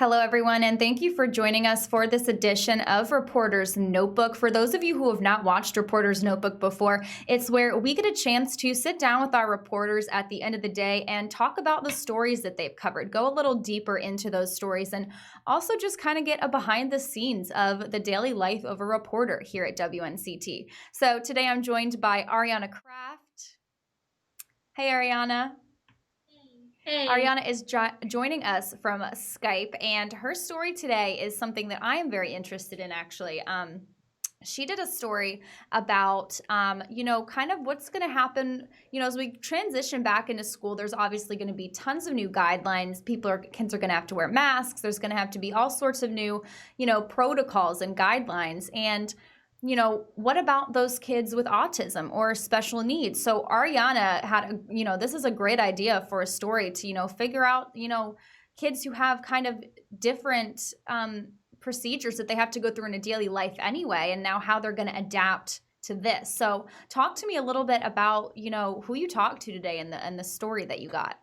Hello, everyone, and thank you for joining us for this edition of Reporter's Notebook. For those of you who have not watched Reporter's Notebook before, it's where we get a chance to sit down with our reporters at the end of the day and talk about the stories that they've covered, go a little deeper into those stories, and also just kind of get a behind the scenes of the daily life of a reporter here at WNCT. So today I'm joined by Arianna Kraft. Hey, Arianna. Hey. Arianna is joining us from Skype, and her story today is something that I am very interested in, actually. She did a story about, kind of what's going to happen, as we transition back into school. There's obviously going to be tons of new guidelines. Kids are going to have to wear masks. There's going to have to be all sorts of new, protocols and guidelines. And what about those kids with autism or special needs? So Arianna had, this is a great idea for a story to, figure out, kids who have kind of different procedures that they have to go through in a daily life anyway, and now how they're going to adapt to this. So talk to me a little bit about, who you talked to today and the story that you got.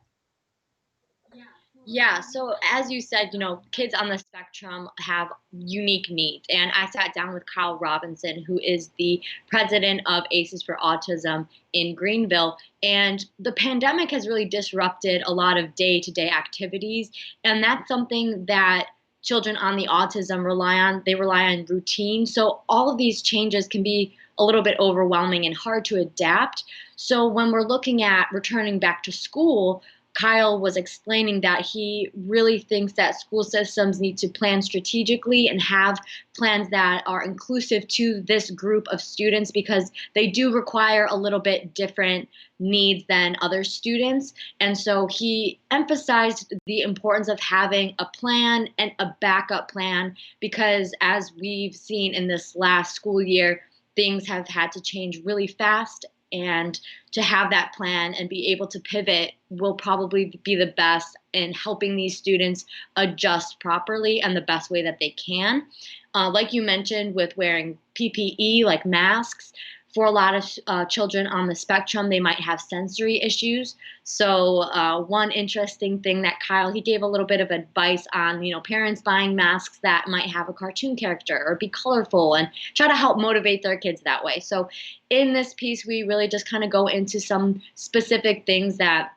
Yeah, so as you said, kids on the spectrum have unique needs. And I sat down with Kyle Robinson, who is the president of ACEs for Autism in Greenville. And the pandemic has really disrupted a lot of day-to-day activities. And that's something that children on the autism rely on. They rely on routine. So all of these changes can be a little bit overwhelming and hard to adapt. So when we're looking at returning back to school, Kyle was explaining that he really thinks that school systems need to plan strategically and have plans that are inclusive to this group of students because they do require a little bit different needs than other students. And so he emphasized the importance of having a plan and a backup plan because as we've seen in this last school year, things have had to change really fast, and to have that plan and be able to pivot will probably be the best in helping these students adjust properly and the best way that they can. Like you mentioned, with wearing PPE like masks, for a lot of children on the spectrum, they might have sensory issues. So one interesting thing that he gave a little bit of advice on, parents buying masks that might have a cartoon character or be colorful and try to help motivate their kids that way. So in this piece, we really just kind of go into some specific things that,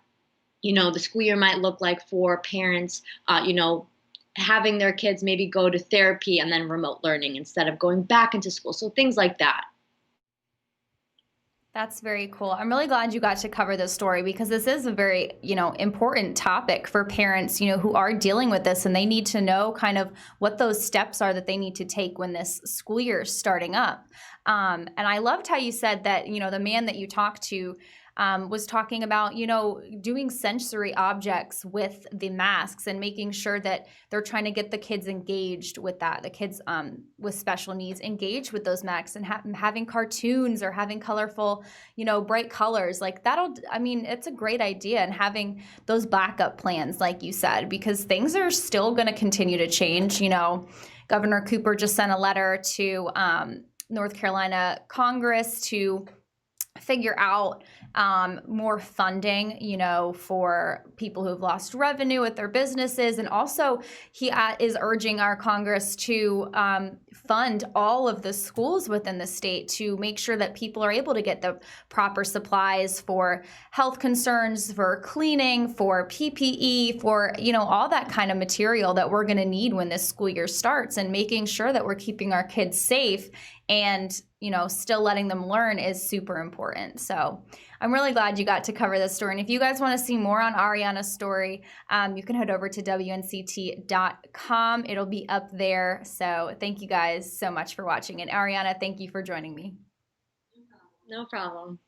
the school year might look like for parents, having their kids maybe go to therapy and then remote learning instead of going back into school. So things like that. That's very cool. I'm really glad you got to cover this story because this is a very, important topic for parents, who are dealing with this, and they need to know kind of what those steps are that they need to take when this school year is starting up. And I loved how you said that, the man that you talked to was talking about, doing sensory objects with the masks and making sure that they're trying to get the kids engaged with that, the kids with special needs engaged with those masks and having cartoons or having colorful, bright colors like that'll, it's a great idea, and having those backup plans, like you said, because things are still going to continue to change. Governor Cooper just sent a letter to North Carolina Congress to figure out more funding, for people who've lost revenue with their businesses. And also he is urging our Congress to fund all of the schools within the state to make sure that people are able to get the proper supplies for health concerns, for cleaning, for PPE, for, all that kind of material that we're going to need when this school year starts, and making sure that we're keeping our kids safe and still letting them learn is super important. So I'm really glad you got to cover this story. And if you guys want to see more on Arianna's story, you can head over to WNCT.com. It'll be up there. So thank you guys so much for watching. And Arianna, thank you for joining me. No problem.